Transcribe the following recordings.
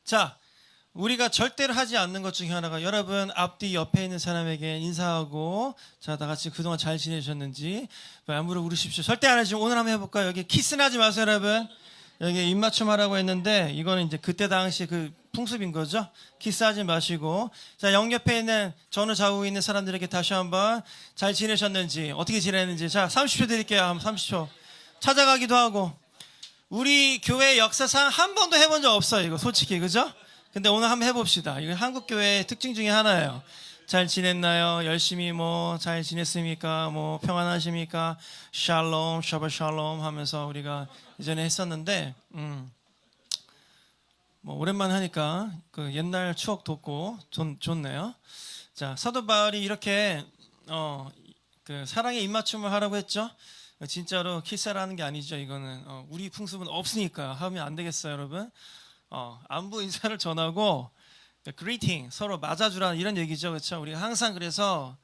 자, 우리가 절대로 하지 않는 것 중에 하나가 여러분 앞뒤 옆에 있는 사람에게 인사하고 자, 다 같이 그동안 잘 지내셨는지 안부를 물으십시오. 절대 안 하시면 오늘 한번 해볼까요? 여기 키스는 하지 마세요, 여러분. 여기 입맞춤 하라고 했는데 이거는 이제 그때 당시 그 풍습인 거죠. 키스하지 마시고 자, 옆에 있는 전후 좌우 있는 사람들에게 다시 한번 잘 지내셨는지 어떻게 지냈는지 자, 30초 드릴게요. 한번 30초 찾아가기도 하고 우리 교회 역사상 한 번도 해본 적 없어요. 이거 솔직히 그죠? 근데 오늘 한번 해봅시다. 이거 한국 교회의 특징 중에 하나예요. 잘 지냈나요? 열심히 뭐 잘 지냈습니까? 뭐 평안하십니까? 샬롬, 샤바 샬롬 하면서 우리가 예전에 했었는데, 뭐 오랜만에 하니까 그 옛날 추억 돋고 좋네요. 자, 사도 바울이 이렇게 그 사랑의 입맞춤을 하라고 했죠. 진짜로 키스라는 게 아니죠. 이거는 우리 풍습은 없으니까 하면 안 되겠어요, 여러분. 안부 인사를 전하고 greeting 서로 맞아주라는 이런 얘기죠, 그렇죠? 우리가 항상 그래서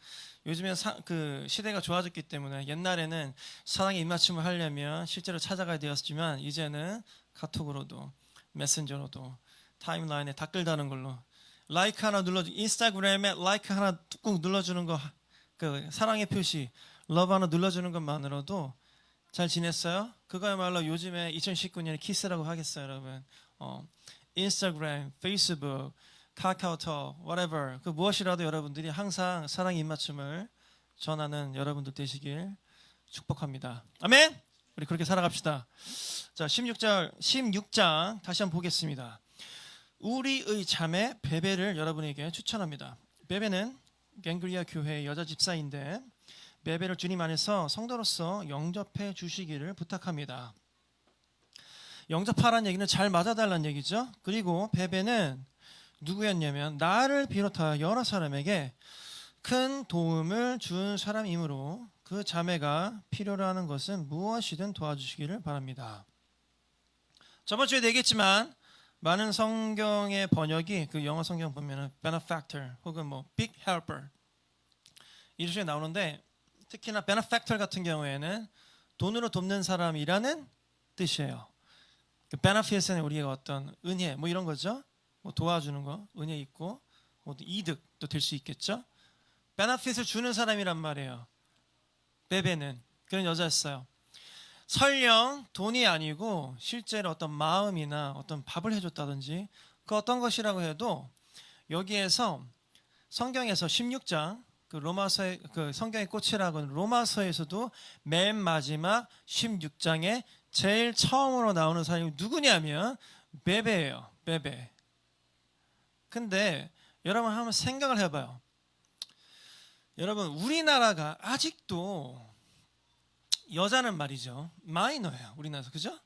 요즘에 그 시대가 좋아졌기 때문에 옛날에는 사랑의 입맞춤을 하려면 실제로 찾아가야 되었지만 이제는 카톡으로도 메신저로도 타임라인에 댓글 다는 걸로 라이크 하나 눌러주 인스타그램에 라이크 하나 꾹 눌러주는 거 그 사랑의 표시 러브 하나 눌러주는 것만으로도 잘 지냈어요? 그거야말로 요즘에 2019년에 키스라고 하겠어요, 여러분. 인스타그램, 페이스북, 카카오톡, whatever 그 무엇이라도 여러분들이 항상 사랑의 입맞춤을 전하는 여러분들 되시길 축복합니다. 아멘. 우리 그렇게 살아갑시다. 자, 16장 다시 한번 보겠습니다. 우리의 자매 베베를 여러분에게 추천합니다. 베베는 갱그리아 교회의 여자 집사인데 베베를 주님 안에서 성도로서 영접해 주시기를 부탁합니다. 영접하라는 얘기는 잘 맞아달라는 얘기죠. 그리고 베베는 누구였냐면 나를 비롯하여 여러 사람에게 큰 도움을 준 사람이므로 그 자매가 필요로 하는 것은 무엇이든 도와주시기를 바랍니다. 저번 주에도 얘기했지만 많은 성경의 번역이 그 영어 성경 보면은 benefactor 혹은 뭐 big helper 이런 식으로 나오는데 특히나 benefactor 같은 경우에는 돈으로 돕는 사람이라는 뜻이에요. 그 benefit은 우리가 어떤 은혜 뭐 이런 거죠. 뭐 도와주는 거 은혜 있고 뭐 이득도 될 수 있겠죠. benefit을 주는 사람이란 말이에요. 베베는 그런 여자였어요. 설령 돈이 아니고 실제로 어떤 마음이나 어떤 밥을 해줬다든지 그 어떤 것이라고 해도 여기에서 성경에서 16장 그 로마서의 그 성경의 꽃이라고 하는 로마서에서도 맨 마지막 16장에 제일 처음으로 나오는 사람이 누구냐면 베베예요. 베베. 근데 여러분 한번 생각을 해봐요. 여러분 우리나라가 아직도 여자는 말이죠 마이너예요. 우리나라에서 그죠?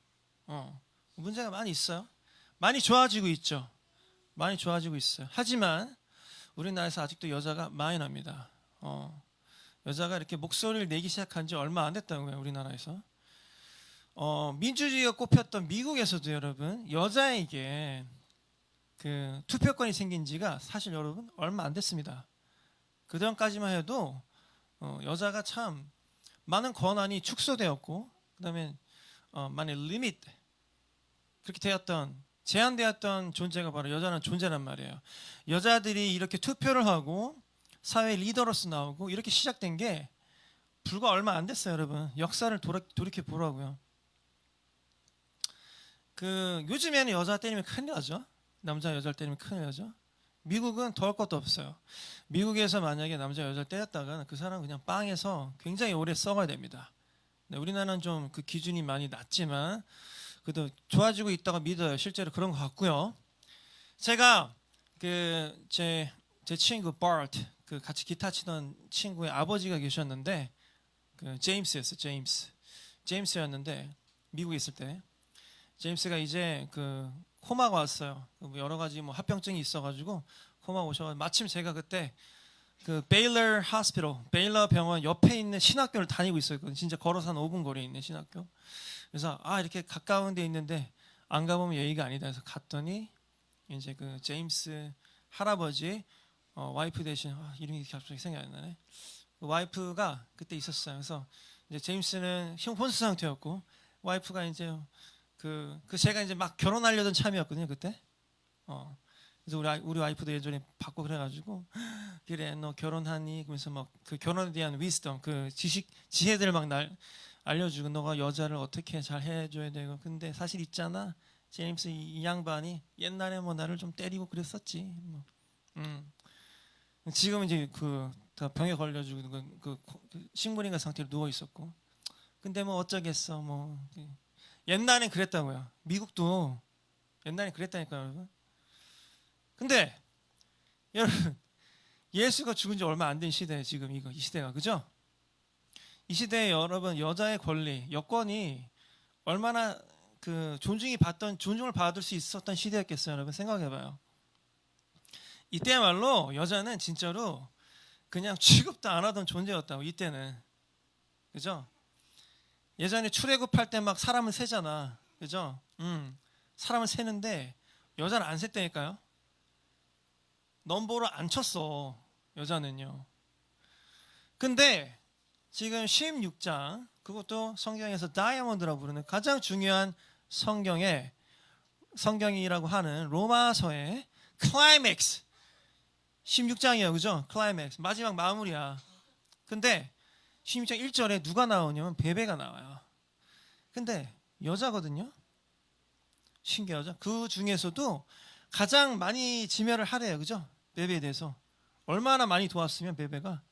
문제가 많이 있어요. 많이 좋아지고 있죠. 많이 좋아지고 있어요. 하지만 우리나라에서 아직도 여자가 마이너입니다. 여자가 이렇게 목소리를 내기 시작한 지 얼마 안 됐다고요. 우리나라에서 민주주의가 꼽혔던 미국에서도 여러분 여자에게 그 투표권이 생긴 지가 사실 여러분 얼마 안 됐습니다. 그전까지만 해도 여자가 참 많은 권한이 축소되었고 그다음에 많은 리밋 그렇게 되었던 제한되었던 존재가 바로 여자는 존재란 말이에요. 여자들이 이렇게 투표를 하고 사회 리더로서 나오고 이렇게 시작된 게 불과 얼마 안 됐어요, 여러분. 역사를 돌이켜 보라고요. 그 요즘에는 여자 때리면 큰일 나죠. 남자 여자를 때리면 큰일 나죠. 미국은 더할 것도 없어요. 미국에서 만약에 남자 여자를 때렸다가 그 사람은 그냥 빵에서 굉장히 오래 썩어야 됩니다. 네, 우리나라는 좀 그 기준이 많이 낮지만 그래도 좋아지고 있다고 믿어요. 실제로 그런 것 같고요. 제가 그 제 친구 바트 그 같이 기타 치던 친구의 아버지가 계셨는데 그 제임스였는데 미국에 있을 때 제임스가 이제 그 코마가 왔어요. 여러 가지 뭐 합병증이 있어가지고 코마 오셔가지고 마침 제가 그때 그 베일러 병원 옆에 있는 신학교를 다니고 있었거든요. 진짜 걸어서 한 5분 거리에 있는 신학교. 그래서 이렇게 가까운 데 있는데 안 가보면 예의가 아니다 해서 갔더니 이제 그 제임스 할아버지 와이프 대신 이름이 갑자기 생각이 안 나네. 그 와이프가 그때 있었어요. 그래서 이제 제임스는 혼수 상태였고 와이프가 이제 그 제가 이제 막 결혼하려던 참이었거든요 그때. 그래서 우리 와이프도 예전에 받고 그래가지고 그래 너 결혼하니 그러면서 막 그 결혼에 대한 위스덤 그 지혜들 막 날 알려주고 너가 여자를 어떻게 잘 해줘야 되고 근데 사실 있잖아 제임스 이 양반이 옛날에 뭐 나를 좀 때리고 그랬었지 뭐. 지금 이제 그 다 병에 걸려주고 그 식물인간 상태로 누워 있었고 근데 뭐 어쩌겠어 뭐 옛날엔 그랬다고요. 미국도 옛날엔 그랬다니까요, 여러분. 근데 여러분 예수가 죽은 지 얼마 안 된 시대에 지금 이 시대가 그죠? 이 시대에 여러분 여자의 권리, 여건이 얼마나 그 존중을 받을 수 있었던 시대였겠어요, 여러분 생각해봐요. 이때야말로 여자는 진짜로 그냥 취급도 안 하던 존재였다고 이때는 그죠? 예전에 출애굽할 때 막 사람을 세잖아, 그죠? 사람을 세는데 여자는 안 셌다니까요. 넘버를 안 쳤어 여자는요. 근데 지금 16장 그것도 성경에서 다이아몬드라고 부르는 가장 중요한 성경이라고 하는 로마서의 클라이맥스 16장이에요, 그죠? 클라이맥스 마지막 마무리야. 근데 16장 1절에 누가 나오냐면 베베가 나와요. 근데 여자거든요. 신기하죠? 그 중에서도 가장 많이 지멸을 하래요, 그죠? 베베에 대해서 얼마나 많이 도왔으면 베베가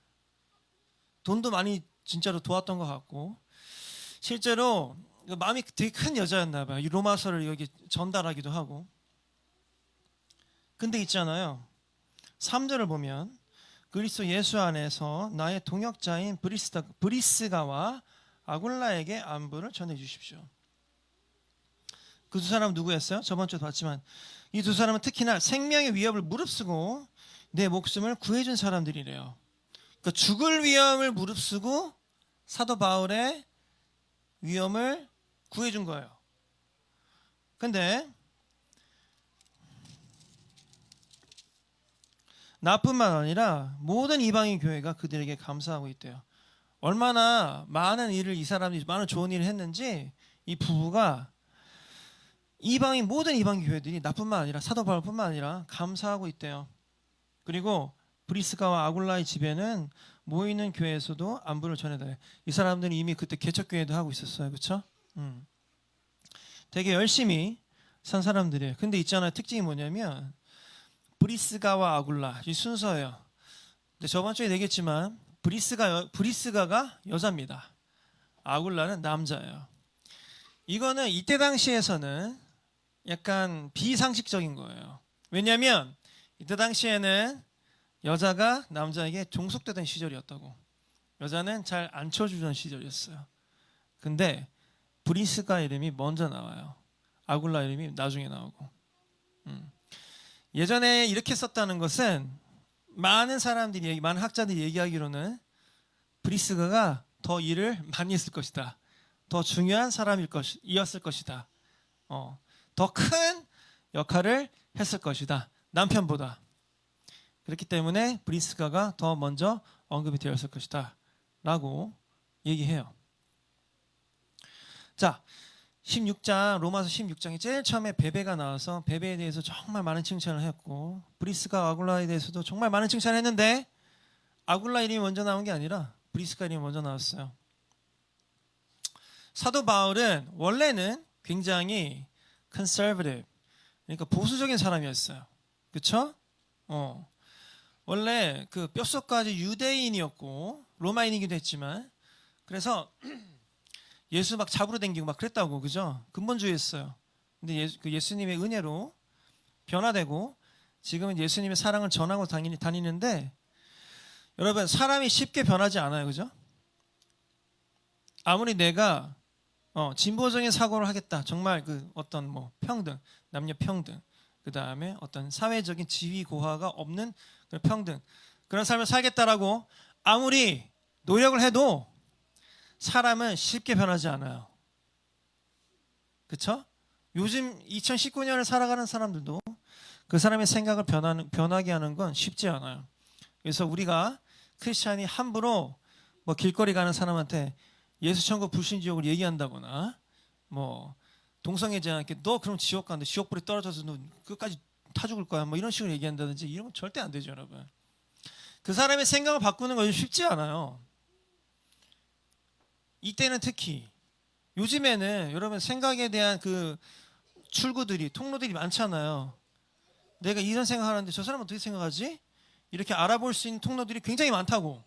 돈도 많이 진짜로 도왔던 것 같고 실제로 마음이 되게 큰 여자였나 봐요. 이 로마서를 여기 전달하기도 하고. 근데 있잖아요. 3절을 보면 그리스도 예수 안에서 나의 동역자인 브리스가와 아굴라에게 안부를 전해 주십시오. 그 두 사람은 누구였어요? 저번 주에 봤지만 이 두 사람은 특히나 생명의 위협을 무릅쓰고 내 목숨을 구해준 사람들이래요. 그러니까 죽을 위험을 무릅쓰고 사도 바울의 위험을 구해준 거예요. 근데 나뿐만 아니라 모든 이방인 교회가 그들에게 감사하고 있대요. 얼마나 많은 일을 이 사람들이 많은 좋은 일을 했는지 이 부부가 모든 이방인 교회들이 나뿐만 아니라 사도 바울뿐만 아니라 감사하고 있대요. 그리고 브리스가와 아굴라의 집에는 모이는 교회에서도 안부를 전해달래요. 이 사람들은 이미 그때 개척교회도 하고 있었어요, 그렇죠? 되게 열심히 산 사람들이에요. 근데 있잖아요, 특징이 뭐냐면 브리스가와 아굴라 이 순서예요. 근데 저번 주에 얘기했지만 브리스가가 여자입니다. 아굴라는 남자예요. 이거는 이때 당시에서는 약간 비상식적인 거예요. 왜냐하면 이때 당시에는 여자가 남자에게 종속되던 시절이었다고. 여자는 잘 안 쳐주던 시절이었어요. 근데 브리스가 이름이 먼저 나와요. 아굴라 이름이 나중에 나오고. 예전에 이렇게 썼다는 것은 많은 학자들이 얘기하기로는 브리스가가 더 일을 많이 했을 것이다. 더 중요한 사람이었을 것이다. 더 큰 역할을 했을 것이다. 남편보다. 그렇기 때문에 브리스가가 더 먼저 언급이 되었을 것이다. 라고 얘기해요. 자, 16장 로마서 16장에 제일 처음에 베베가 나와서 베베에 대해서 정말 많은 칭찬을 했고 브리스가 아굴라에 대해서도 정말 많은 칭찬을 했는데 아굴라 이름이 먼저 나온 게 아니라 브리스가 이름이 먼저 나왔어요. 사도 바울은 원래는 굉장히 conservative 그러니까 보수적인 사람이었어요. 그렇죠? 원래 그 뼛속까지 유대인이었고 로마인이기도 했지만 그래서 예수 막 잡으러 다니고 막 그랬다고 그죠? 근본주의였어요. 근데 예수님의 은혜로 변화되고 지금은 예수님의 사랑을 전하고 다니는데 여러분 사람이 쉽게 변하지 않아요, 그죠? 아무리 내가 진보적인 사고를 하겠다, 정말 그 어떤 뭐 평등, 남녀 평등, 그 다음에 어떤 사회적인 지위 고하가 없는 그런 평등 그런 삶을 살겠다라고 아무리 노력을 해도 사람은 쉽게 변하지 않아요. 그렇죠? 요즘 2019년을 살아가는 사람들도 그 사람의 생각을 변하게 하는 건 쉽지 않아요. 그래서 우리가 크리스찬이 함부로 뭐 길거리 가는 사람한테 예수 천국 불신지옥을 얘기한다거나 뭐 동성애자한테 너 그럼 지옥 가는데 지옥불에 떨어져서 너 끝까지 타 죽을 거야 뭐 이런 식으로 얘기한다든지 이러면 절대 안 되죠 여러분. 그 사람의 생각을 바꾸는 것이 쉽지 않아요. 이때는 특히 요즘에는 여러분 생각에 대한 그 출구들이 통로들이 많잖아요. 내가 이런 생각하는데 저 사람은 어떻게 생각하지? 이렇게 알아볼 수 있는 통로들이 굉장히 많다고.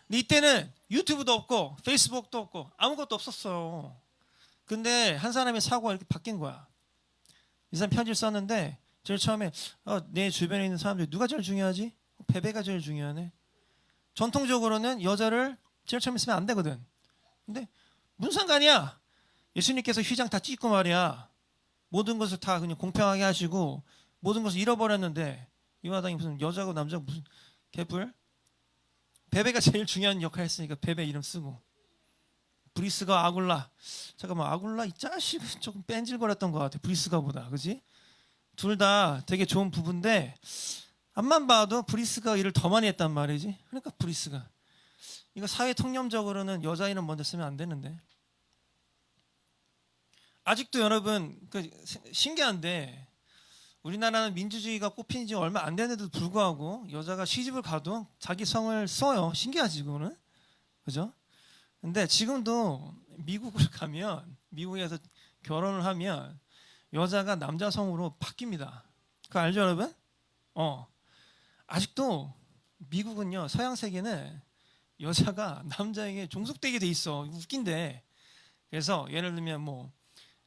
근데 이때는 유튜브도 없고 페이스북도 없고 아무것도 없었어요. 근데 한 사람의 사고가 이렇게 바뀐 거야. 이 사람 편지를 썼는데 제일 처음에 내 주변에 있는 사람들이 누가 제일 중요하지? 베베가 제일 중요하네. 전통적으로는 여자를 제일 처음에 쓰면 안 되거든. 근데 무슨 상관이야? 예수님께서 휘장 다 찢고 말이야. 모든 것을 다 그냥 공평하게 하시고 모든 것을 잃어버렸는데 이 마당에 무슨 여자고 남자고 무슨 개뿔? 베베가 제일 중요한 역할 했으니까 베베 이름 쓰고. 브리스가 아굴라. 잠깐만 아굴라 이 자식은 조금 뺀질거렸던 것 같아. 브리스가보다 그지? 둘 다 되게 좋은 부부인데 앞만 봐도 브리스가 일을 더 많이 했단 말이지. 그러니까 브리스가 이거 사회 통념적으로는 여자 이름 먼저 쓰면 안 되는데 아직도 여러분 그 신기한데 우리나라는 민주주의가 꽃핀 지 얼마 안 됐는데도 불구하고 여자가 시집을 가도 자기 성을 써요. 신기하지 그거는 그죠? 근데 지금도 미국을 가면 미국에서 결혼을 하면 여자가 남자 성으로 바뀝니다. 그거 알죠 여러분? 아직도 미국은요 서양 세계는 여자가 남자에게 종속되게 돼 있어. 웃긴데 그래서 예를 들면 뭐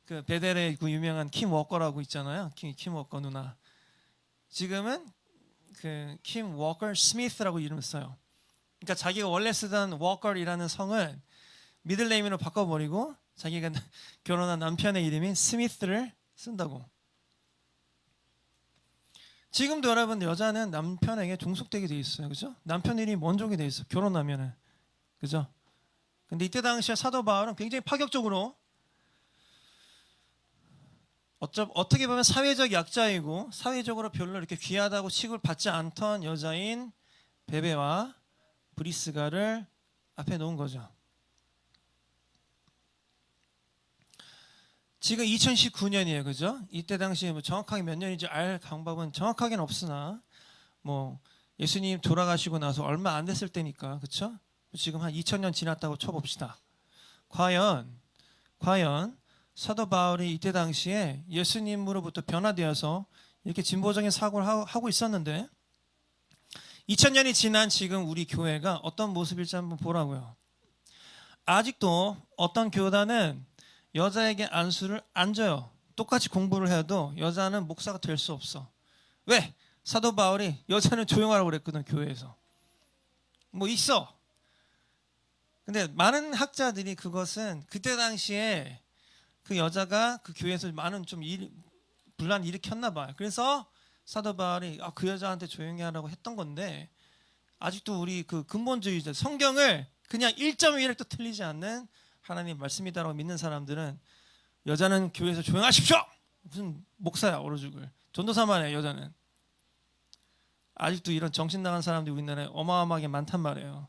그 베델의 그 유명한 킴 워커라고 있잖아요. 킴 워커 누나 지금은 그 킴 워커 스미스라고 이름을 써요. 그러니까 자기가 원래 쓰던 워커이라는 성을 미들네임으로 바꿔버리고 자기가 결혼한 남편의 이름인 스미스를 쓴다고. 지금도 여러분 여자는 남편에게 종속되게 돼 있어요. 그죠? 남편 이름이 먼저게 돼 있어. 결혼하면은. 그죠? 근데 이때 당시에 사도 바울은 굉장히 파격적으로 어떻게 보면 사회적 약자이고 사회적으로 별로 이렇게 귀하다고 취급을 받지 않던 여자인 베베와 브리스가를 앞에 놓은 거죠. 지금 2019년이에요. 그죠? 이때 당시에 뭐 정확하게 몇 년인지 알 방법은 정확하게는 없으나 뭐 예수님 돌아가시고 나서 얼마 안 됐을 때니까 그렇죠? 지금 한 2000년 지났다고 쳐봅시다. 과연 사도 바울이 이때 당시에 예수님으로부터 변화되어서 이렇게 진보적인 사고를 하고 있었는데 2000년이 지난 지금 우리 교회가 어떤 모습일지 한번 보라고요. 아직도 어떤 교단은 여자에게 안수를 안 줘요. 똑같이 공부를 해도 여자는 목사가 될 수 없어. 왜? 사도 바울이 여자는 조용하라고 그랬거든 교회에서. 뭐 있어. 근데 많은 학자들이 그것은 그때 당시에 그 여자가 그 교회에서 많은 좀 분란 일으켰나 봐요. 그래서 사도 바울이 그 여자한테 조용히 하라고 했던 건데 아직도 우리 그 근본주의자 성경을 그냥 1.1획도 틀리지 않는 하나님 말씀이다라고 믿는 사람들은 여자는 교회에서 조용하십시오. 무슨 목사야 얼어 죽을. 전도사만 해 여자는. 아직도 이런 정신 나간 사람들이 우리나라에 어마어마하게 많단 말이에요.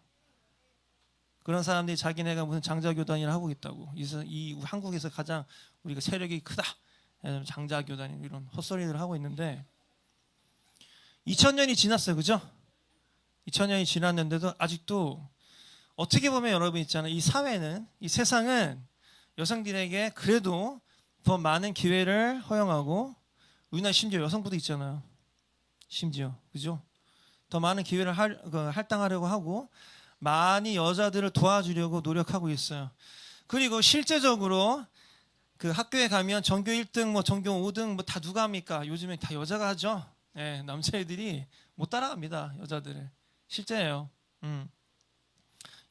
그런 사람들이 자기네가 무슨 장자교단이라 하고 있다고. 이 한국에서 가장 우리가 세력이 크다. 장자교단 이런 헛소리를 하고 있는데 2000년이 지났어요. 그죠? 2000년이 지났는데도 아직도 어떻게 보면 여러분 있잖아요. 이 사회는 이 세상은 여성들에게 그래도 더 많은 기회를 허용하고 우리나라 심지어 여성부도 있잖아요. 심지어 그죠? 더 많은 기회를 할당하려고 하고 많이 여자들을 도와주려고 노력하고 있어요. 그리고 실제적으로 그 학교에 가면 전교 1등, 뭐 전교 5등 뭐 다 누가 합니까? 요즘에 다 여자가 하죠. 네, 남자애들이 못 따라갑니다. 여자들을. 실제예요.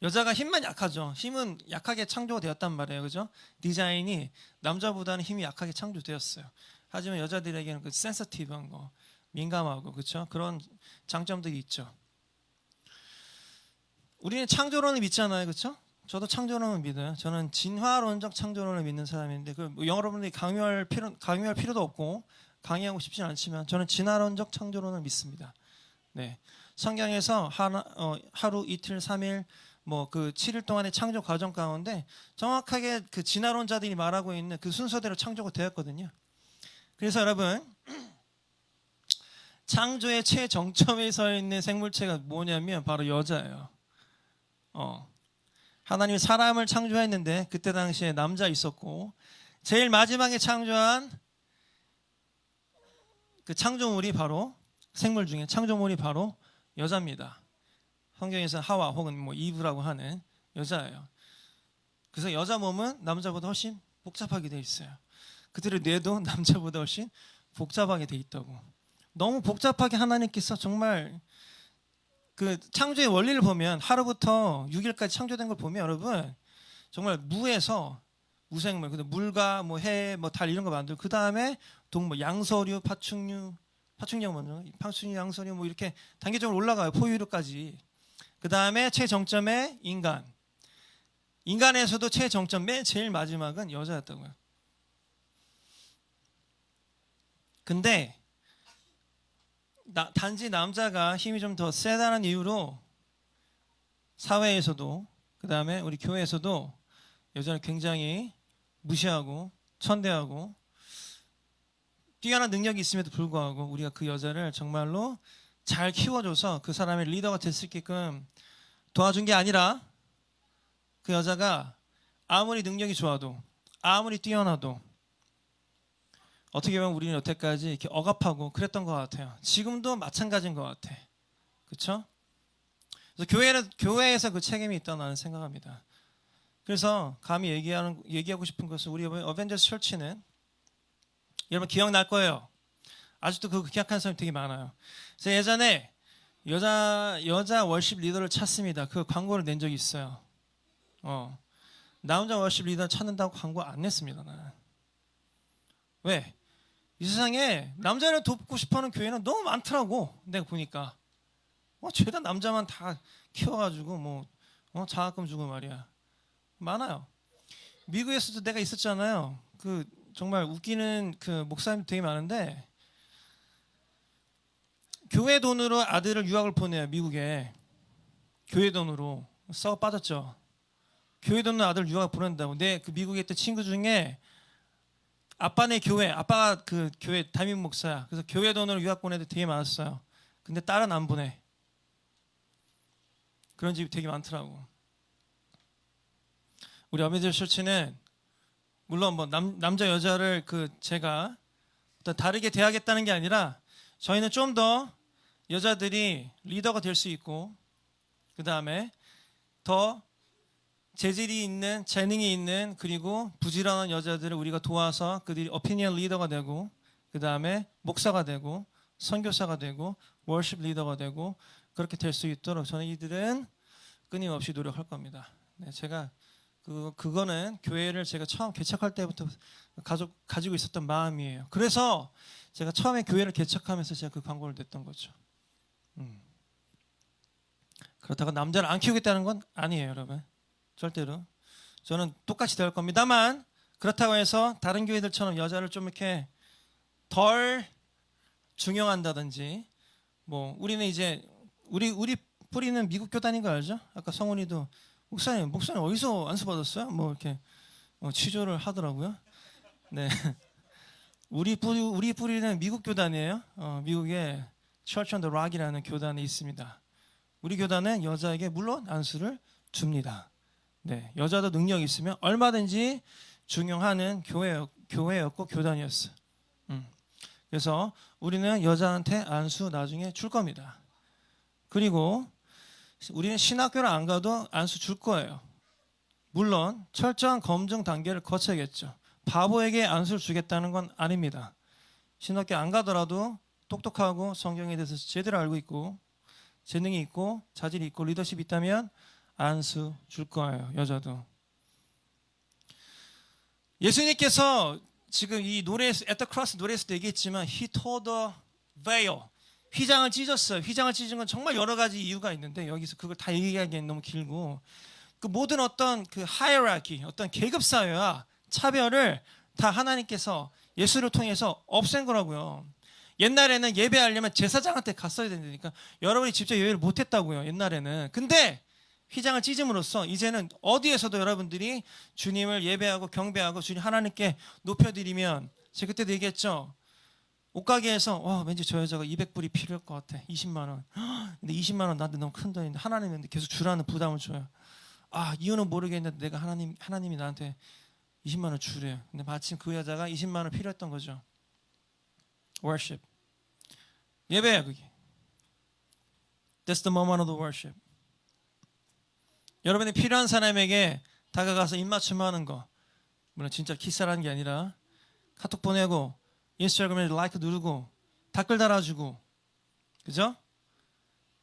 여자가 힘만 약하죠. 힘은 약하게 창조되었단 말이에요. 그죠? 디자인이 남자보다는 힘이 약하게 창조되었어요. 하지만 여자들에게는 그 센서티브한 거, 민감하고 그렇죠? 그런 장점들이 있죠. 우리는 창조론을 믿잖아요. 그렇죠? 저도 창조론을 믿어요. 저는 진화론적 창조론을 믿는 사람인데 여러분들이 강요할 필요도 없고 강의하고 싶지는 않지만 저는 진화론적 창조론을 믿습니다. 네. 성경에서 하루, 이틀, 3일 뭐 그 7일 동안의 창조 과정 가운데 정확하게 그 진화론자들이 말하고 있는 그 순서대로 창조가 되었거든요. 그래서 여러분 창조의 최정점에 서 있는 생물체가 뭐냐면 바로 여자예요. 하나님이 사람을 창조했는데 그때 당시에 남자 있었고 제일 마지막에 창조한 그 창조물이 바로 생물 중에 창조물이 바로 여자입니다. 성경에서 하와 혹은 뭐 이브라고 하는 여자예요. 그래서 여자 몸은 남자보다 훨씬 복잡하게 돼 있어요. 그들의 뇌도 남자보다 훨씬 복잡하게 돼 있다고. 너무 복잡하게 하나님께서 정말 그 창조의 원리를 보면 하루부터 6일까지 창조된 걸 보면 여러분 정말 무에서 무생물, 물과 뭐 해, 뭐 달 이런 거 만들고 그 다음에 동물, 양서류, 파충류 먼저, 파충류, 양서류 뭐 이렇게 단계적으로 올라가요. 포유류까지. 그 다음에 최정점에 인간. 인간에서도 최정점, 맨 제일 마지막은 여자였다고요. 근데 단지 남자가 힘이 좀 더 세다는 이유로 사회에서도 그 다음에 우리 교회에서도 여자를 굉장히 무시하고 천대하고 뛰어난 능력이 있음에도 불구하고 우리가 그 여자를 정말로 잘 키워줘서 그 사람의 리더가 될 수 있게끔 도와준 게 아니라 그 여자가 아무리 능력이 좋아도 아무리 뛰어나도 어떻게 보면 우리는 여태까지 이렇게 억압하고 그랬던 것 같아요. 지금도 마찬가지인 것 같아. 그렇죠? 그래서 교회에서 그 책임이 있다고 나는 생각합니다. 그래서 감히 얘기하고 싶은 것은 우리 어벤져스 철치는 여러분 기억날 거예요. 아직도 그거 기억하는 사람이 되게 많아요. 그래서 예전에 여자 월십 리더를 찾습니다. 그 광고를 낸 적이 있어요. 나 혼자 월십 리더 찾는다고 광고 안 냈습니다. 나는. 왜? 이 세상에 남자를 돕고 싶어하는 교회는 너무 많더라고. 내가 보니까 죄다 남자만 다 키워가지고 장학금 주고 말이야. 많아요. 미국에서도 내가 있었잖아요. 그 정말 웃기는 그 목사님 되게 많은데 교회 돈으로 아들을 유학을 보내요. 미국에. 교회 돈으로 썩어 빠졌죠. 교회 돈으로 아들을 유학 보낸다고. 내 그 미국에 있던 친구 중에 아빠네 교회, 아빠가 그 교회 담임 목사야. 그래서 교회 돈으로 유학 보내는 데 되게 많았어요. 근데 딸은 안 보내. 그런 집이 되게 많더라고. 우리 어벤져스 처치는 물론 뭐 남자 여자를 제가 어떤 다르게 대하겠다는 게 아니라 저희는 좀 더 여자들이 리더가 될 수 있고 그 다음에 더 재질이 있는 재능이 있는 그리고 부지런한 여자들을 우리가 도와서 그들이 오피니언 리더가 되고 그 다음에 목사가 되고 선교사가 되고 월십 리더가 되고 그렇게 될 수 있도록 저는 이들은 끊임없이 노력할 겁니다. 네, 제가 그거는 교회를 제가 처음 개척할 때부터 가지고 있었던 마음이에요. 그래서 제가 처음에 교회를 개척하면서 제가 그 광고를 냈던 거죠. 그렇다고 남자를 안 키우겠다는 건 아니에요, 여러분. 절대로. 저는 똑같이 될 겁니다만 그렇다고 해서 다른 교회들처럼 여자를 좀 이렇게 덜 중용한다든지 우리는 이제 우리 뿌리는 미국 교단인 거 알죠? 아까 성훈이도 목사님 어디서 안수 받았어요? 이렇게 취조를 하더라고요. 네, 우리 뿌리는 미국 교단이에요. 미국에 Church on the Rock이라는 교단이 있습니다. 우리 교단은 여자에게 물론 안수를 줍니다. 네, 여자도 능력이 있으면 얼마든지 중용하는 교회였고 교단이었어. 그래서 우리는 여자한테 안수 나중에 줄 겁니다. 그리고 우리는 신학교를 안 가도 안수 줄 거예요. 물론 철저한 검증 단계를 거쳐야겠죠. 바보에게 안수를 주겠다는 건 아닙니다. 신학교 안 가더라도 똑똑하고 성경에 대해서 제대로 알고 있고 재능이 있고 자질이 있고 리더십이 있다면 안수 줄 거예요. 여자도. 예수님께서 지금 이 노래에서 at the cross 노래에서도 얘기했지만 He tore the veil. 휘장을 찢었어요. 휘장을 찢은 건 정말 여러 가지 이유가 있는데 여기서 그걸 다 얘기하기엔 너무 길고 그 모든 어떤 그 하이어라키, 어떤 계급 사회와 차별을 다 하나님께서 예수를 통해서 없앤 거라고요. 옛날에는 예배하려면 제사장한테 갔어야 된다니까 여러분이 직접 예배를 못했다고요. 옛날에는. 근데 휘장을 찢음으로써 이제는 어디에서도 여러분들이 주님을 예배하고 경배하고 주님 하나님께 높여드리면 제가 그때도 얘기했죠. 옷가게에서 왠지 저 여자가 200불이 필요할 것 같아. 20만 원. 근데 20만 원 나한테 너무 큰 돈인데 하나님한테 계속 주라는 부담을 줘요. 이유는 모르겠는데 내가 하나님이 나한테 20만 원 주래요. 근데 마침 그 여자가 20만 원 필요했던 거죠. worship. 예배야 그게. That's the moment of the worship. 여러분이 필요한 사람에게 다가가서 입맞춤하는 거. 물론 진짜 키스라는 게 아니라 카톡 보내고 인스타그램에 라이크 누르고 댓글 달아주고, 그죠?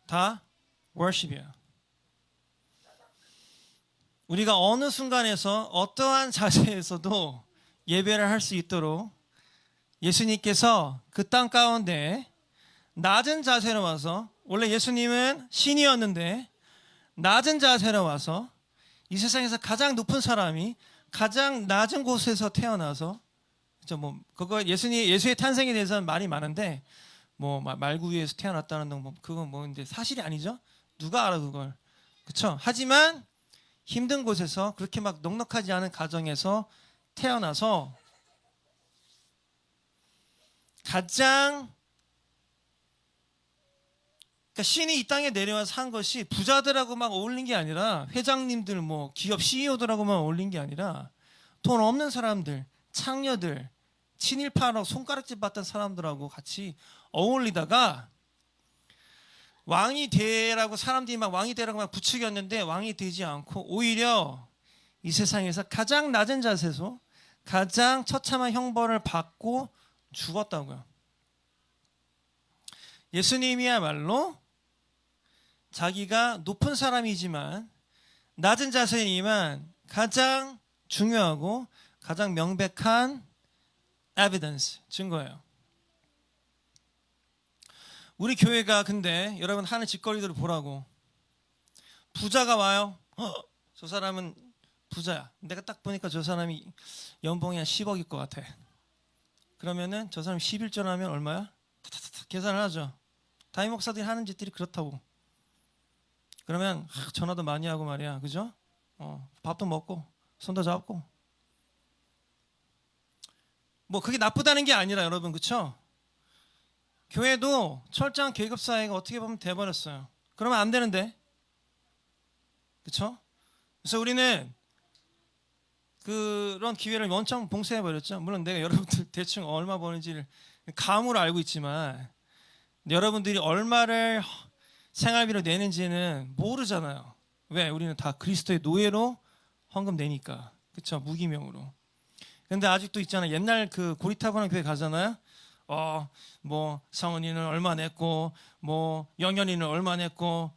다 worship이에요. 우리가 어느 순간에서 어떠한 자세에서도 예배를 할 수 있도록 예수님께서 그 땅 가운데 낮은 자세로 와서, 원래 예수님은 신이었는데 낮은 자세로 와서 이 세상에서 가장 높은 사람이 가장 낮은 곳에서 태어나서, 그죠? 그거 예수의 탄생에 대해서는 말이 많은데 말구 위에서 태어났다는 건 그건 근데 사실이 아니죠. 누가 알아 그걸, 그렇죠? 하지만 힘든 곳에서 그렇게 막 넉넉하지 않은 가정에서 태어나서 가장, 그러니까 신이 이 땅에 내려와서 한 것이 부자들하고 막 어울린 게 아니라, 회장님들 기업 CEO들하고만 어울린 게 아니라 돈 없는 사람들, 창녀들, 친일파로 손가락질 받던 사람들하고 같이 어울리다가 왕이 되라고 사람들이 막 왕이 되라고 막 부추겼는데 왕이 되지 않고 오히려 이 세상에서 가장 낮은 자세에서 가장 처참한 형벌을 받고 죽었다고요. 예수님이야말로 자기가 높은 사람이지만 낮은 자세이지만 가장 중요하고 가장 명백한 evidence, 증거예요. 우리 교회가 근데 여러분 하는 짓거리들을 보라고. 부자가 와요. 저 사람은 부자야. 내가 딱 보니까 저 사람이 연봉이 한 10억일 것 같아. 그러면은 저 사람 11조 하면 얼마야? 계산을 하죠. 담임 목사들이 하는 짓들이 그렇다고. 그러면 전화도 많이 하고 말이야, 그죠? 밥도 먹고 손도 잡고. 그게 나쁘다는 게 아니라 여러분, 그렇죠? 교회도 철저한 계급 사회가 어떻게 보면 돼버렸어요. 그러면 안 되는데, 그렇죠? 그래서 우리는 그런 기회를 원청 봉쇄해 버렸죠. 물론 내가 여러분들 대충 얼마 버는지를 감으로 알고 있지만 여러분들이 얼마를 생활비로 내는지는 모르잖아요. 왜? 우리는 다 그리스도의 노예로 헌금 내니까, 그렇죠? 무기명으로. 근데 아직도 있잖아요. 옛날 그 고리타분한 교회 가잖아요. 성은이는 얼마 냈고, 영현이는 얼마 냈고,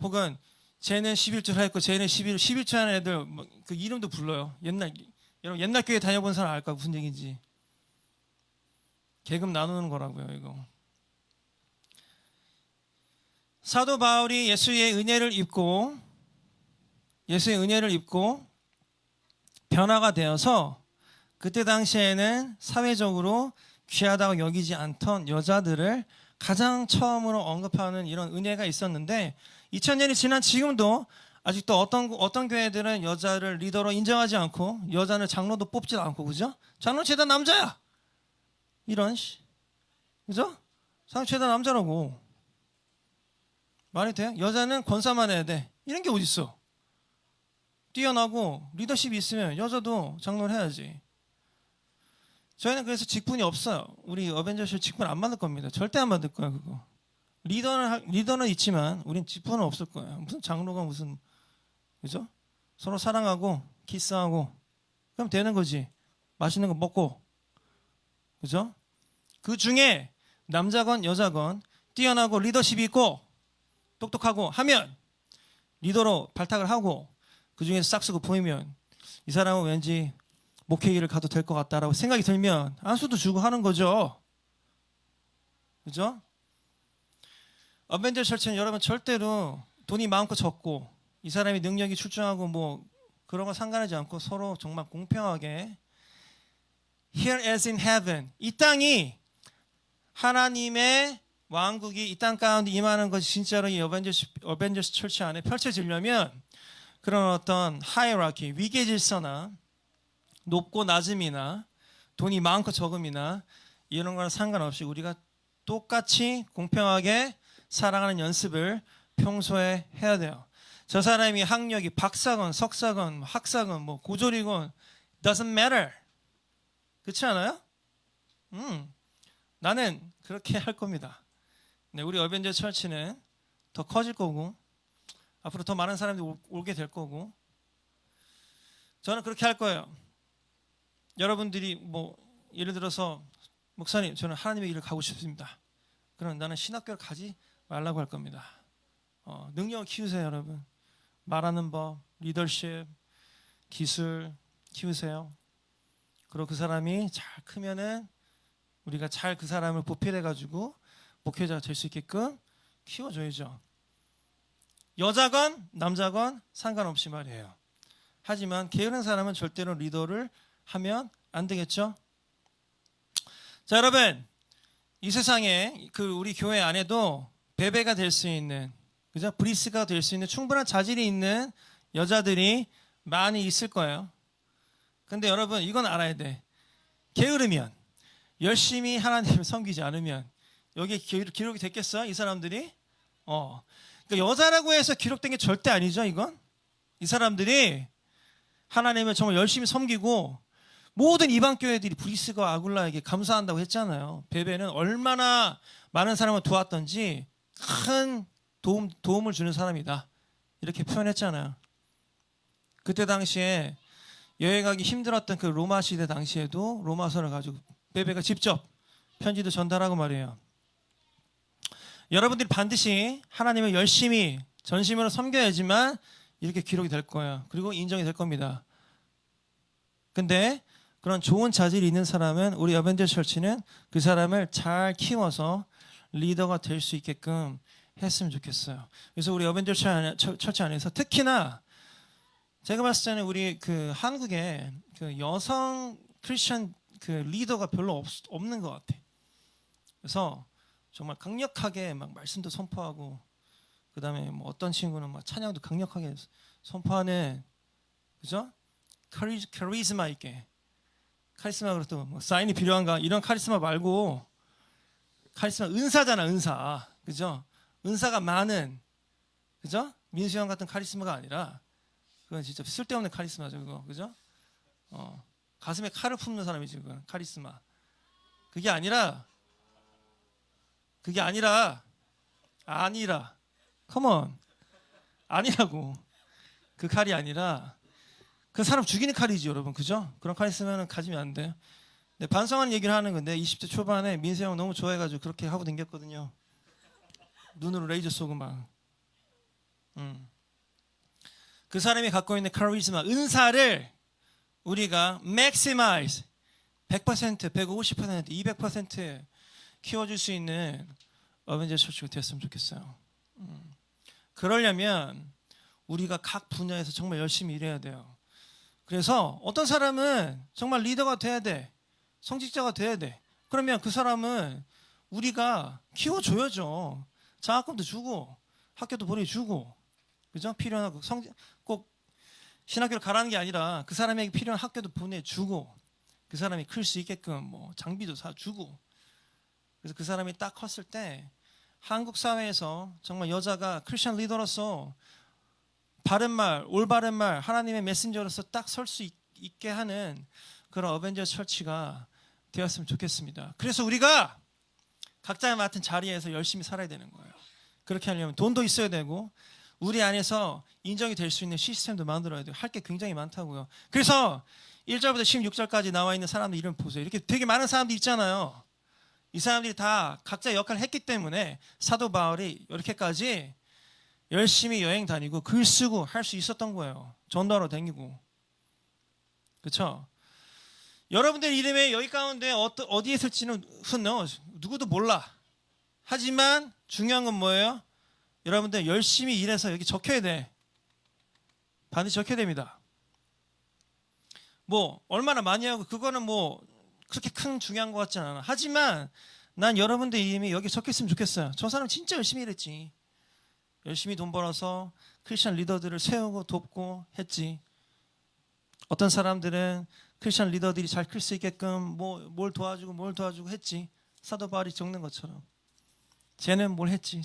혹은 쟤는 11조 했고, 쟤는 11조 하는 애들 그 이름도 불러요. 여러분 옛날 교회 다녀본 사람 알까 무슨 얘기인지. 계급 나누는 거라고요, 이거. 사도 바울이 예수의 은혜를 입고 변화가 되어서 그때 당시에는 사회적으로 귀하다고 여기지 않던 여자들을 가장 처음으로 언급하는 이런 은혜가 있었는데 2000년이 지난 지금도 아직도 어떤 교회들은 여자를 리더로 인정하지 않고 여자는 장로도 뽑지 않고, 그죠? 장로 죄다 남자야. 이런 그죠? 장로 죄다 남자라고. 말이 돼? 여자는 권사만 해야 돼. 이런 게 어딨어? 뛰어나고 리더십이 있으면 여자도 장로를 해야지. 저희는 그래서 직분이 없어요. 우리 어벤져스 직분 안 만들 겁니다. 절대 안 만들 거야 그거. 리더는 있지만 우린 직분은 없을 거예요. 무슨 장로가 무슨, 그죠? 서로 사랑하고 키스하고 그럼 되는 거지. 맛있는 거 먹고, 그죠? 그 중에 남자건 여자건 뛰어나고 리더십이 있고 똑똑하고 하면 리더로 발탁을 하고 그 중에서 싹쓰고 보이면 이 사람은 왠지 목회일을 가도 될 것 같다라고 생각이 들면 안수도 주고 하는 거죠. 그죠? 어벤져스 철치는 여러분 절대로 돈이 많고 적고 이 사람이 능력이 출중하고 그런 거 상관하지 않고 서로 정말 공평하게 Here as in heaven, 이 땅이 하나님의 왕국이 이 땅 가운데 임하는 것이 진짜로 이 어벤져스 철치 안에 펼쳐지려면 그런 어떤 하이라키, 위계 질서나 높고 낮음이나 돈이 많고 적음이나 이런 거랑 상관없이 우리가 똑같이 공평하게 살아가는 연습을 평소에 해야 돼요. 저 사람이 학력이 박사건 석사건 학사건 뭐 고졸이건 doesn't matter. 그렇지 않아요? 나는 그렇게 할 겁니다. 네, 우리 어벤져 철치는 더 커질 거고 앞으로 더 많은 사람들이 오게 될 거고 저는 그렇게 할 거예요. 여러분들이 뭐 예를 들어서 목사님 저는 하나님의 길을 가고 싶습니다. 그럼 나는 신학교를 가지 말라고 할 겁니다. 능력을 키우세요, 여러분. 말하는 법, 리더십, 기술 키우세요. 그리고 그 사람이 잘 크면은 우리가 잘 그 사람을 보필해 가지고 목회자가 될 수 있게끔 키워줘야죠. 여자건 남자건 상관없이 말이에요. 하지만 게으른 사람은 절대로 리더를 하면 안 되겠죠. 자, 여러분, 이 세상에 우리 교회 안에도 베베가 될 수 있는, 그죠? 브리스가 될 수 있는 충분한 자질이 있는 여자들이 많이 있을 거예요. 근데 여러분 이건 알아야 돼. 게으르면 열심히 하나님을 섬기지 않으면 여기에 기록이 됐겠어? 이 사람들이? 그러니까 여자라고 해서 기록된 게 절대 아니죠. 이건 이 사람들이 하나님을 정말 열심히 섬기고 모든 이방 교회들이 브리스가 아굴라에게 감사한다고 했잖아요. 베베는 얼마나 많은 사람을 도왔던지 큰 도움을 주는 사람이다 이렇게 표현했잖아요. 그때 당시에 여행하기 힘들었던 그 로마 시대 당시에도 로마서를 가지고 베베가 직접 편지도 전달하고 말이에요. 여러분들이 반드시 하나님을 열심히 전심으로 섬겨야지만 이렇게 기록이 될 거예요. 그리고 인정이 될 겁니다. 근데 그런 좋은 자질이 있는 사람은 우리 어벤져 철치는 그 사람을 잘 키워서 리더가 될 수 있게끔 했으면 좋겠어요. 그래서 우리 어벤져 철치 안에서 특히나 제가 봤을 때는 우리 그 한국에 그 여성 크리스천 그 리더가 별로 없는 것 같아. 그래서 정말 강력하게 막 말씀도 선포하고 그다음에 뭐 어떤 친구는 막 찬양도 강력하게 선포하는, 그죠? 카리스마 있게. 카리스마 그래도 뭐 사인이 필요한가 이런 카리스마 말고 카리스마 은사잖아, 은사. 그죠? 은사가 많은, 그죠? 민수 형 같은 카리스마가 아니라 그건 진짜 쓸데없는 카리스마죠, 그거. 그죠? 가슴에 칼을 품는 사람이지, 그건 카리스마. 그게 아니라 컴온. 아니라고. 그 칼이 아니라 그 사람 죽이는 칼이지, 여러분. 그죠? 그런 카리스마는 가지면 안 돼요. 네, 반성하는 얘기를 하는 건데 20대 초반에 민수 형 너무 좋아해가지고 그렇게 하고 댕겼거든요. 눈으로 레이저 쏘고 막. 그 사람이 갖고 있는 카리스마, 은사를 우리가 maximize 100%, 150%, 200% 키워줄 수 있는 어벤져 처치가 됐으면 좋겠어요. 그러려면 우리가 각 분야에서 정말 열심히 일해야 돼요. 그래서 어떤 사람은 정말 리더가 돼야 돼, 성직자가 돼야 돼. 그러면 그 사람은 우리가 키워줘야죠. 장학금도 주고 학교도 보내주고, 그죠? 필요한 꼭 신학교를 가라는 게 아니라 그 사람에게 필요한 학교도 보내주고 그 사람이 클 수 있게끔 뭐 장비도 사주고. 그래서 그 사람이 딱 컸을 때 한국 사회에서 정말 여자가 크리스천 리더로서 바른 말, 올바른 말, 하나님의 메신저로서 딱 설 수 있게 하는 그런 어벤져 처치가 되었으면 좋겠습니다. 그래서 우리가 각자 맡은 자리에서 열심히 살아야 되는 거예요. 그렇게 하려면 돈도 있어야 되고 우리 안에서 인정이 될 수 있는 시스템도 만들어야 돼요. 할 게 굉장히 많다고요. 그래서 1절부터 16절까지 나와 있는 사람들 이름 보세요. 이렇게 되게 많은 사람들이 있잖아요. 이 사람들이 다 각자 역할을 했기 때문에 사도 바울이 이렇게까지 열심히 여행 다니고 글 쓰고 할 수 있었던 거예요. 전도하러 다니고. 그렇죠? 여러분들 이름에 여기 가운데 어디에 있을지는 누구도 몰라. 하지만 중요한 건 뭐예요? 여러분들 열심히 일해서 여기 적혀야 돼. 반드시 적혀야 됩니다. 뭐 얼마나 많이 하고 그거는 뭐 그렇게 큰 중요한 것 같지 않아. 하지만 난 여러분들 이름이 여기 적혔으면 좋겠어요. 저 사람 진짜 열심히 일했지. 열심히 돈 벌어서 크리스천 리더들을 세우고 돕고 했지. 어떤 사람들은 크리스천 리더들이 잘 클 수 있게끔 뭘 도와주고 했지. 사도 바울이 적는 것처럼. 쟤는 뭘 했지.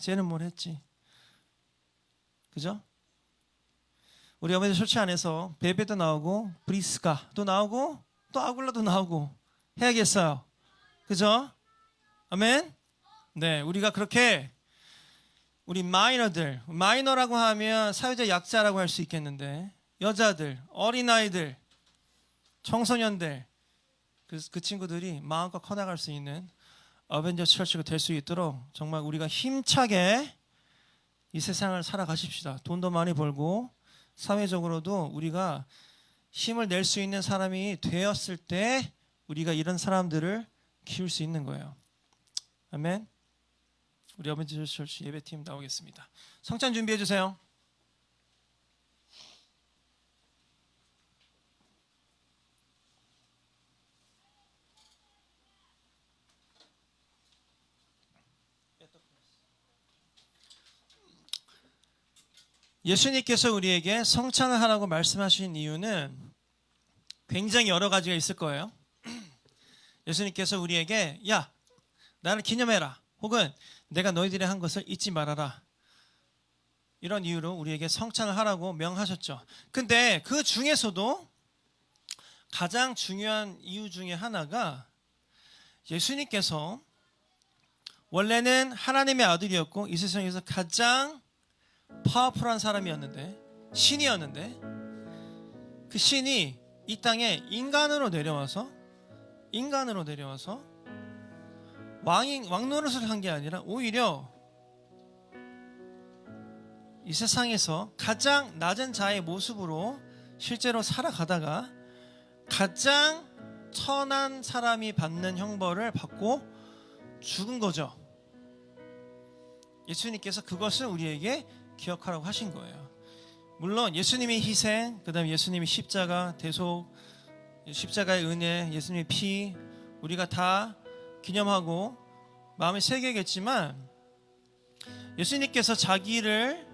그죠? 우리 어머니 철치 안에서 베베도 나오고 브리스가도 나오고 또 아굴라도 나오고 해야겠어요. 그죠? 아멘? 네, 우리가 그렇게 우리 마이너라고 하면 사회적 약자라고 할 수 있겠는데 여자들, 어린아이들, 청소년들 그 친구들이 마음껏 커나갈 수 있는 어벤져스 처치가 될 수 있도록 정말 우리가 힘차게 이 세상을 살아가십시다. 돈도 많이 벌고 사회적으로도 우리가 힘을 낼 수 있는 사람이 되었을 때 우리가 이런 사람들을 키울 수 있는 거예요. 아멘. 우리 어벤져스 처치 예배팀 나오겠습니다. 성찬 준비해 주세요. 예수님께서 우리에게 성찬을 하라고 말씀하신 이유는 굉장히 여러 가지가 있을 거예요. 예수님께서 우리에게 야, 나를 기념해라. 혹은 내가 너희들이 한 것을 잊지 말아라. 이런 이유로 우리에게 성찬을 하라고 명하셨죠. 근데 그 중에서도 가장 중요한 이유 중에 하나가 예수님께서 원래는 하나님의 아들이었고 이 세상에서 가장 파워풀한 사람이었는데 신이었는데 그 신이 이 땅에 인간으로 내려와서 왕 노릇을 한 게 아니라 오히려 이 세상에서 가장 낮은 자의 모습으로 실제로 살아가다가 가장 천한 사람이 받는 형벌을 받고 죽은 거죠. 예수님께서 그것을 우리에게 기억하라고 하신 거예요. 물론 예수님의 희생, 그 다음에 예수님의 십자가, 대속, 십자가의 은혜, 예수님의 피 우리가 다 기념하고 마음에 새기겠지만 예수님께서 자기를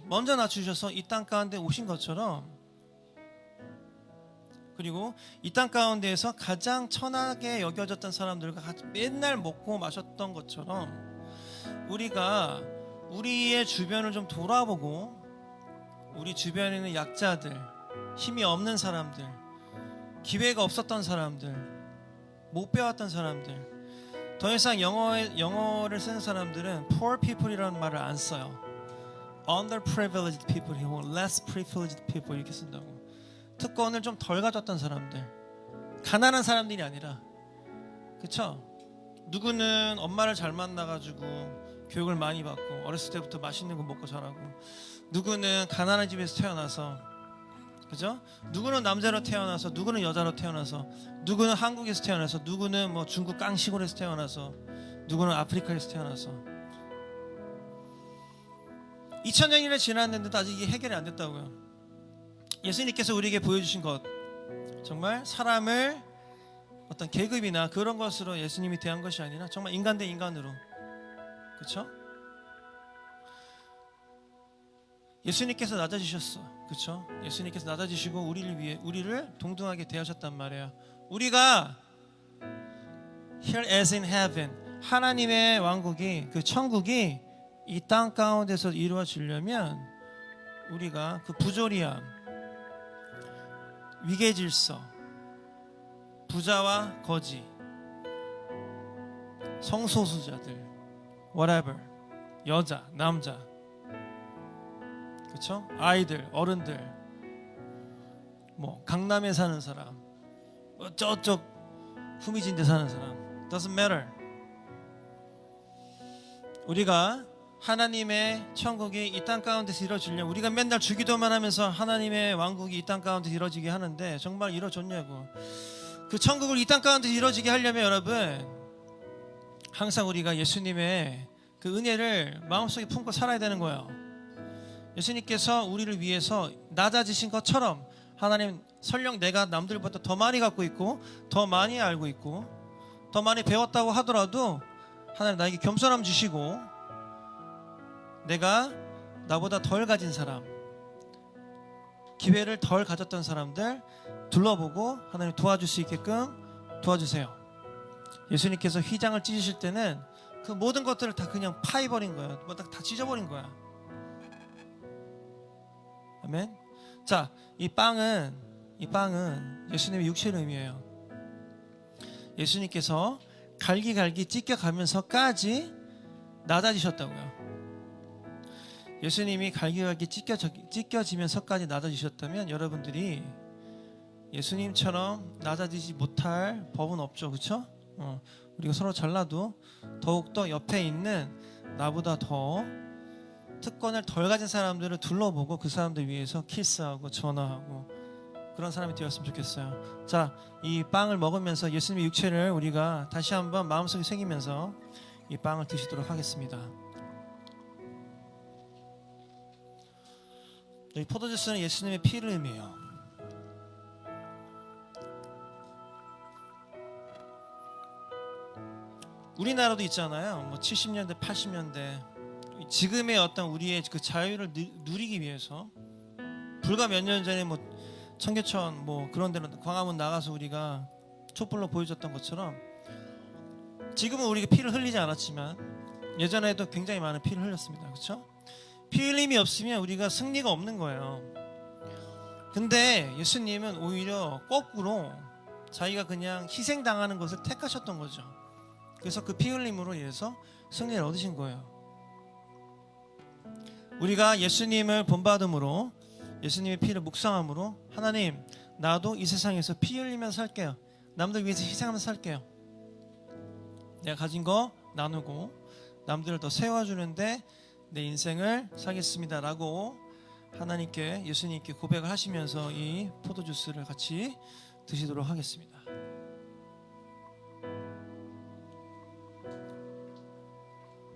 먼저 낮추셔서 이 땅 가운데 오신 것처럼 그리고 이 땅 가운데에서 가장 천하게 여겨졌던 사람들과 같이 맨날 먹고 마셨던 것처럼 우리가 우리의 주변을 좀 돌아보고 우리 주변에 있는 약자들, 힘이 없는 사람들, 기회가 없었던 사람들, 못 배웠던 사람들, 더 이상 영어를 쓰는 사람들은 poor people이라는 말을 안 써요. underprivileged people, less privileged people 이렇게 쓴다고. 특권을 좀 덜 가졌던 사람들, 가난한 사람들이 아니라, 그쵸? 누구는 엄마를 잘 만나가지고 교육을 많이 받고 어렸을 때부터 맛있는 거 먹고 자라고, 누구는 가난한 집에서 태어나서, 그죠? 누구는 남자로 태어나서, 누구는 여자로 태어나서, 누구는 한국에서 태어나서, 누구는 뭐 중국 깡시골에서 태어나서, 누구는 아프리카에서 태어나서. 2000년이나 지났는데도 아직 이게 해결이 안 됐다고요. 예수님께서 우리에게 보여주신 것, 정말 사람을 어떤 계급이나 그런 것으로 예수님이 대한 것이 아니라 정말 인간 대 인간으로, 그렇죠? 예수님께서 낮아지셨어, 그렇죠? 예수님께서 낮아지시고 우리를 위해 우리를 동등하게 대하셨단 말이에요. 우리가 here as in heaven, 하나님의 왕국이, 그 천국이 이 땅 가운데서 이루어지려면 우리가 그 부조리함, 위계질서, 부자와 거지, 성소수자들, whatever, 여자, 남자, 그렇죠? 아이들, 어른들, 뭐 강남에 사는 사람, 저쪽 후미진데 사는 사람, doesn't matter. 우리가 하나님의 천국이 이 땅 가운데서 이루어지려면, 우리가 맨날 주기도만 하면서 하나님의 왕국이 이 땅 가운데서 이루어지게 하는데 정말 이루어졌냐고. 그 천국을 이 땅 가운데서 이루어지게 하려면 여러분, 항상 우리가 예수님의 그 은혜를 마음속에 품고 살아야 되는 거예요. 예수님께서 우리를 위해서 낮아지신 것처럼 하나님, 설령 내가 남들보다 더 많이 갖고 있고 더 많이 알고 있고 더 많이 배웠다고 하더라도 하나님 나에게 겸손함 주시고, 내가 나보다 덜 가진 사람, 기회를 덜 가졌던 사람들 둘러보고 하나님 도와줄 수 있게끔 도와주세요. 예수님께서 휘장을 찢으실 때는 그 모든 것들을 다 그냥 파해버린 거예요. 뭐 다 찢어버린 거야. 아멘. 자, 이 빵은 예수님의 육체를 의미해요. 예수님께서 갈기갈기 찢겨가면서까지 낮아지셨다고요. 예수님이 갈기갈기 찢겨지면서까지 낮아지셨다면 여러분들이 예수님처럼 낮아지지 못할 법은 없죠. 그렇죠? 우리가 서로 잘나도 더욱더 옆에 있는 나보다 더 특권을 덜 가진 사람들을 둘러보고 그 사람들 위해서 키스하고 전화하고 그런 사람이 되었으면 좋겠어요. 자, 이 빵을 먹으면서 예수님의 육체를 우리가 다시 한번 마음속에 새기면서 이 빵을 드시도록 하겠습니다. 이 포도주스는 예수님의 피를 의미해요. 우리나라도 있잖아요. 뭐 70년대, 80년대 지금의 어떤 우리의 그 자유를 누리기 위해서 불과 몇 년 전에 뭐 청계천 뭐 그런 데로 광화문 나가서 우리가 촛불로 보여줬던 것처럼 지금은 우리가 피를 흘리지 않았지만 예전에도 굉장히 많은 피를 흘렸습니다. 그렇죠? 피 흘림이 없으면 우리가 승리가 없는 거예요. 근데 예수님은 오히려 거꾸로 자기가 그냥 희생당하는 것을 택하셨던 거죠. 그래서 그 피 흘림으로 인해서 승리를 얻으신 거예요. 우리가 예수님을 본받음으로 예수님의 피를 묵상함으로 하나님, 나도 이 세상에서 피 흘리면서 살게요. 남들 위해서 희생하면서 살게요. 내가 가진 거 나누고 남들을 더 세워주는데 내 인생을 살겠습니다 라고 하나님께, 예수님께 고백을 하시면서 이 포도주스를 같이 드시도록 하겠습니다.